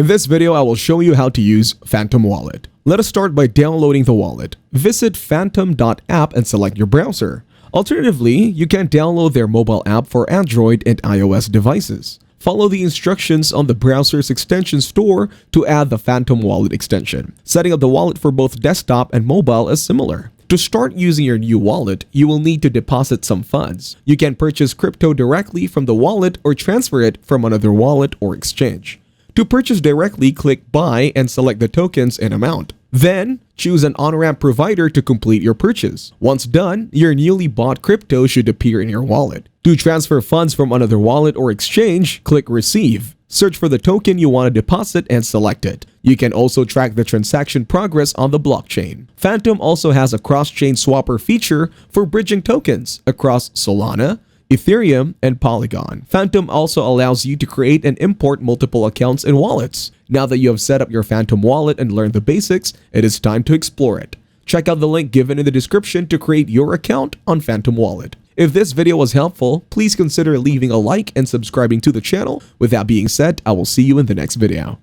In this video, I will show you how to use Phantom Wallet. Let us start by downloading the wallet. Visit phantom.app and select your browser. Alternatively, you can download their mobile app for Android and iOS devices. Follow the instructions on the browser's extension store to add the Phantom Wallet extension. Setting up the wallet for both desktop and mobile is similar. To start using your new wallet, you will need to deposit some funds. You can purchase crypto directly from the wallet or transfer it from another wallet or exchange. To purchase directly, click Buy and select the tokens and amount. Then, choose an on-ramp provider to complete your purchase. Once done, your newly bought crypto should appear in your wallet. To transfer funds from another wallet or exchange, click Receive. Search for the token you want to deposit and select it. You can also track the transaction progress on the blockchain. Phantom also has a cross-chain swapper feature for bridging tokens across Solana, Ethereum, and Polygon. Phantom also allows you to create and import multiple accounts and wallets. Now that you have set up your Phantom wallet and learned the basics, it is time to explore it. Check out the link given in the description to create your account on Phantom Wallet. If this video was helpful, please consider leaving a like and subscribing to the channel. With that being said, I will see you in the next video.